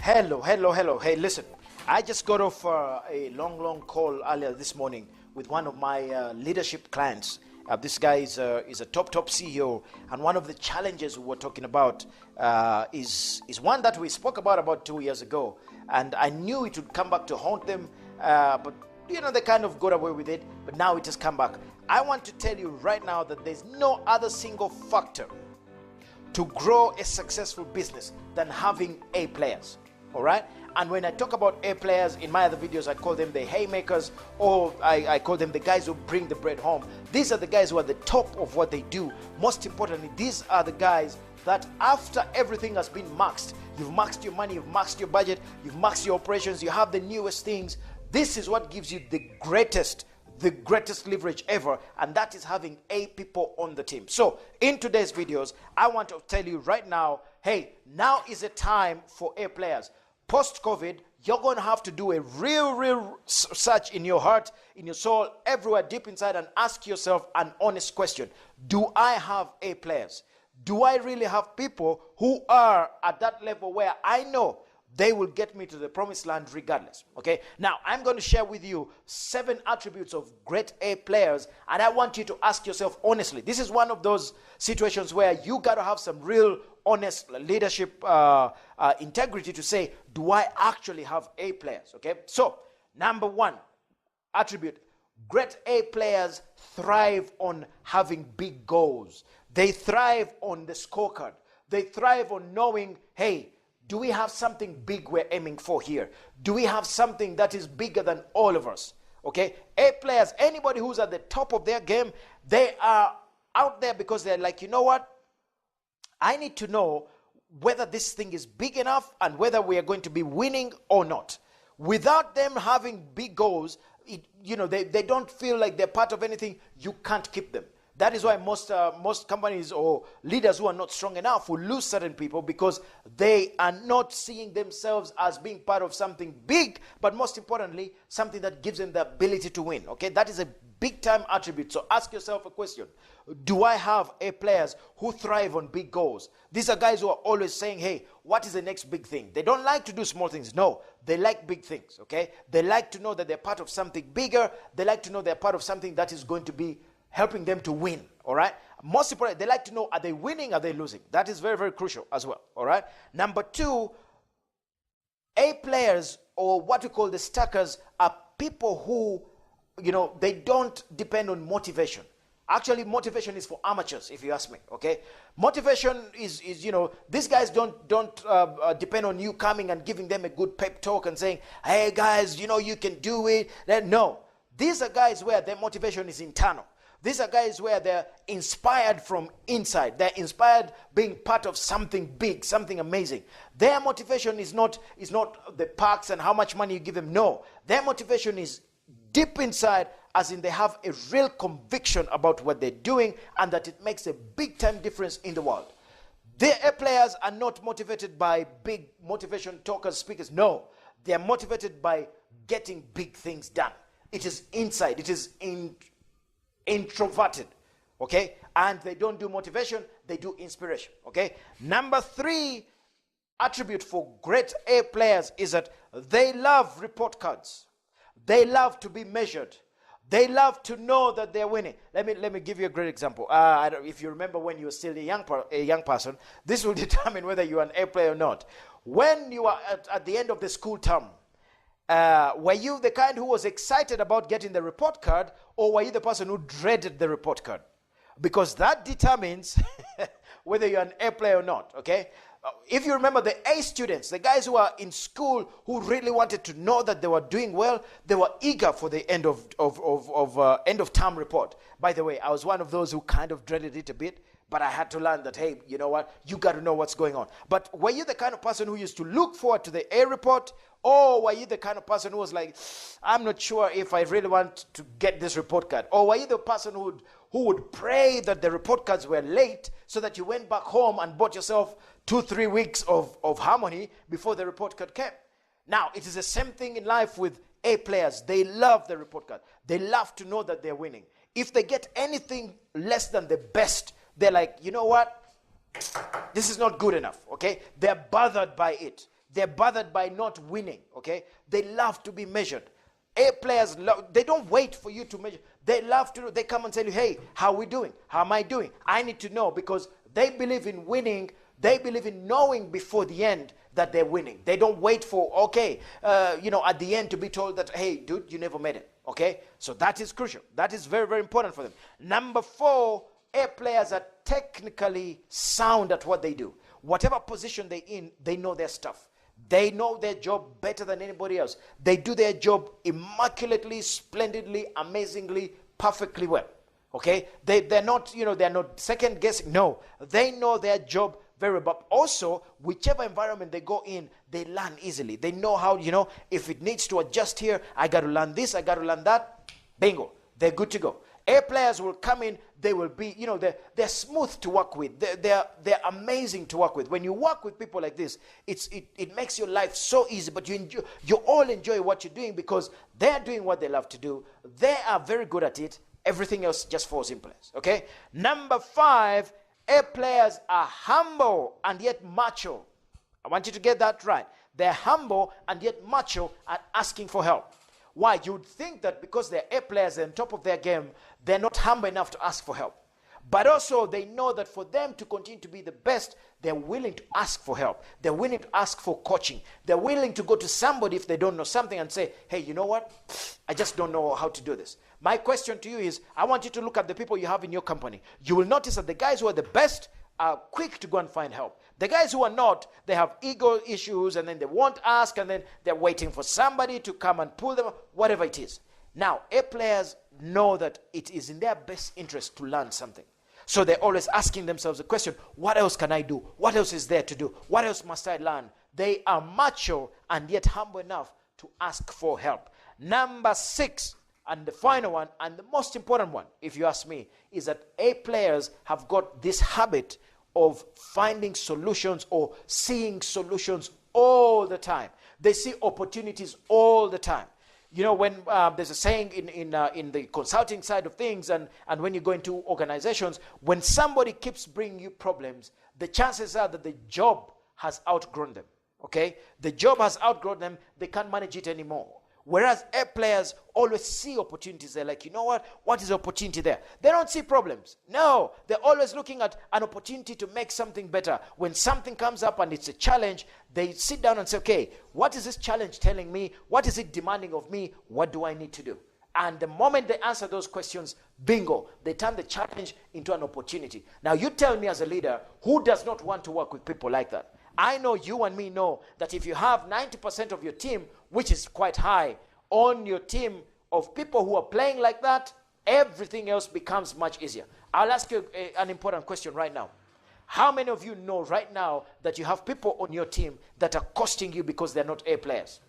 Hello, hello, hello. Hey, listen, I just got off a long call earlier this morning with one of my leadership clients. This guy is a top CEO, and one of the challenges we were talking about is one that we spoke about 2 years ago, and I knew it would come back to haunt them, but you know, they kind of got away with it, but now it has come back. I want to tell you right now that there's no other single factor to grow a successful business than having A players. All right, and when I talk about A players in my other videos, I call them the haymakers, or I call them the guys who bring the bread home. These are the guys who are the top of what they do. Most importantly, these are the guys that after everything has been maxed, you've maxed your money, you've maxed your budget, you've maxed your operations, you have the newest things. This is what gives you the greatest leverage ever, and that is having A people on the team. So in today's videos, I want to tell you right now, hey, now is a time for A players. Post-COVID, you're going to have to do a real search in your heart, in your soul, everywhere deep inside, and ask yourself an honest question. Do I have A players? Do I really have people who are at that level where I know they will get me to the promised land regardless? Okay, now I'm going to share with you 7 attributes of great A players, and I want you to ask yourself honestly. This is one of those situations where you got to have some real honest leadership integrity to say, do I actually have A players? Okay, so number 1 attribute: great A players thrive on having big goals. They thrive on the scorecard. They thrive on knowing, hey, do we have something big we're aiming for here? Do we have something that is bigger than all of us? Okay, A players, anybody who's at the top of their game, they are out there because they're like, you know what? I need to know whether this thing is big enough and whether we are going to be winning or not. Without them having big goals, they don't feel like they're part of anything. You can't keep them. That is why most companies or leaders who are not strong enough will lose certain people, because they are not seeing themselves as being part of something big, but most importantly, something that gives them the ability to win. Okay, that is a big time attribute. So ask yourself a question: do I have A players who thrive on big goals? These are guys who are always saying, hey, what is the next big thing? They don't like to do small things. No, they like big things. Okay, they like to know that they're part of something bigger. They like to know they're part of something that is going to be helping them to win. All right, most importantly, they like to know, are they winning, are they losing? That is very crucial as well. All right, number 2, A players, or what we call the stackers, are people who, they don't depend on motivation. Actually, motivation is for amateurs, if you ask me. Okay, motivation is these guys don't depend on you coming and giving them a good pep talk and saying, hey guys, you can do it. No, these are guys where their motivation is internal. These are guys where they're inspired from inside. They're inspired being part of something big, something amazing. Their motivation is not the perks and how much money you give them. No, their motivation is deep inside, as in they have a real conviction about what they're doing and that it makes a big time difference in the world. The A players are not motivated by big motivation talkers, speakers. No, they're motivated by getting big things done. It is inside. It is introverted, okay? And they don't do motivation, they do inspiration, okay? Number 3 attribute for great A players is that they love report cards. They love to be measured. They love to know that they're winning. Let me give you a great example. If you remember when you were still a young person, this will determine whether you're an A player or not. When you are at the end of the school term, were you the kind who was excited about getting the report card, or were you the person who dreaded the report card? Because that determines whether you're an A player or not, okay? If you remember the A students, the guys who are in school who really wanted to know that they were doing well, they were eager for the end of term report. By the way, I was one of those who kind of dreaded it a bit, but I had to learn that, hey, you know what? You got to know what's going on. But were you the kind of person who used to look forward to the A report, or were you the kind of person who was like, I'm not sure if I really want to get this report card? Or were you the person who would pray that the report cards were late so that you went back home and bought yourself 2-3 weeks of harmony before the report card came? Now, it is the same thing in life with A players. They love the report card. They love to know that they're winning. If they get anything less than the best, they're like, you know what? This is not good enough, okay? They're bothered by it. They're bothered by not winning, okay? They love to be measured. A players, they don't wait for you to measure. They love to, they come and tell you, hey, how are we doing? How am I doing? I need to know, because they believe in winning. They believe in knowing before the end that they're winning. They don't wait for, okay, at the end to be told that, hey, dude, you never made it, okay? So that is crucial. That is very, very important for them. Number 4, A players are technically sound at what they do. Whatever position they're in, they know their stuff. They know their job better than anybody else. They do their job immaculately, splendidly, amazingly, perfectly well. Okay? They're not, they're not second guessing. No, they know their job very well. But also, whichever environment they go in, they learn easily. They know how, if it needs to adjust here, I got to learn this, I got to learn that. Bingo. They're good to go. A players will come in, they will be, they're smooth to work with. They're amazing to work with. When you work with people like this, it makes your life so easy, but you all enjoy what you're doing because they're doing what they love to do. They are very good at it. Everything else just falls in place, okay? Number 5, A players are humble and yet macho. I want you to get that right. They're humble and yet macho at asking for help. Why? You'd think that because they're A players and on top of their game, they're not humble enough to ask for help. But also they know that for them to continue to be the best, they're willing to ask for help. They're willing to ask for coaching. They're willing to go to somebody if they don't know something and say, hey, you know what? I just don't know how to do this. My question to you is, I want you to look at the people you have in your company. You will notice that the guys who are the best are quick to go and find help. The guys who are not, they have ego issues and then they won't ask and then they're waiting for somebody to come and pull them, whatever it is. Now, A players know that it is in their best interest to learn something. So they're always asking themselves the question, what else can I do? What else is there to do? What else must I learn? They are macho and yet humble enough to ask for help. Number 6, and the final one, and the most important one, if you ask me, is that A players have got this habit of finding solutions or seeing solutions all the time. They see opportunities all the time. When there's a saying in the consulting side of things and when you go into organizations, when somebody keeps bringing you problems, the chances are that the job has outgrown them, okay? The job has outgrown them. They can't manage it anymore. Whereas A players always see opportunities. They're like, you know what is the opportunity there? They don't see problems. No, they're always looking at an opportunity to make something better. When something comes up and it's a challenge, they sit down and say, okay, what is this challenge telling me? What is it demanding of me? What do I need to do? And the moment they answer those questions, bingo, they turn the challenge into an opportunity. Now you tell me as a leader, who does not want to work with people like that? I know you and me know that if you have 90% of your team, which is quite high, on your team of people who are playing like that, everything else becomes much easier. I'll ask you an important question right now. How many of you know right now that you have people on your team that are costing you because they're not A players?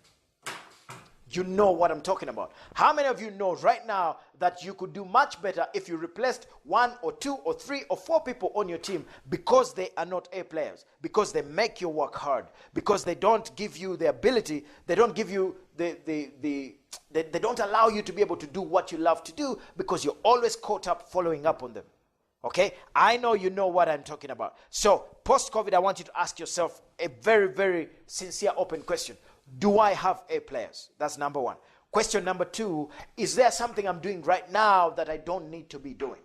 You know what I'm talking about. How many of you know right now that you could do much better if you replaced 1 or 2 or 3 or 4 people on your team because they are not A players, because they make your work hard, because they don't give you the ability, they don't give you they don't allow you to be able to do what you love to do because you're always caught up following up on them. Okay? I know you know what I'm talking about. So, post-COVID, I want you to ask yourself a very, very sincere, open question. Do I have A players? That's number 1. Question number 2, is there something I'm doing right now that I don't need to be doing?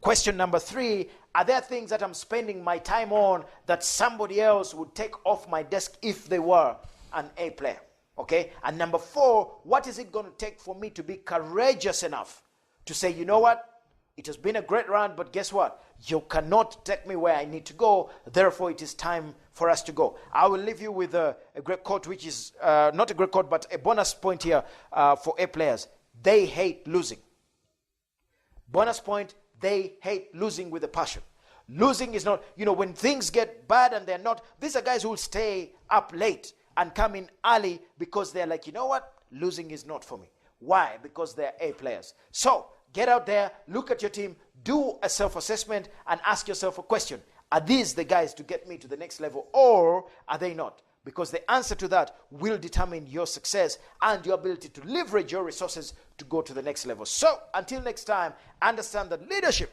Question number 3, are there things that I'm spending my time on that somebody else would take off my desk if they were an A player? Okay? And number 4, what is it going to take for me to be courageous enough to say, you know what? It has been a great run, but guess what? You cannot take me where I need to go. Therefore, it is time for us to go. I will leave you with a great quote, which is not a great quote, but a bonus point here for A players. They hate losing. Bonus point, they hate losing with a passion. Losing is not, when things get bad and they're not, these are guys who will stay up late and come in early because they're like, you know what? Losing is not for me. Why? Because they're A players. So, get out there, look at your team, do a self-assessment and ask yourself a question. Are these the guys to get me to the next level or are they not? Because the answer to that will determine your success and your ability to leverage your resources to go to the next level. So until next time, understand that leadership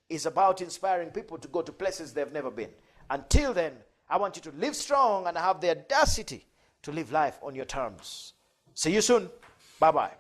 is about inspiring people to go to places they've never been. Until then, I want you to live strong and have the audacity to live life on your terms. See you soon. Bye-bye.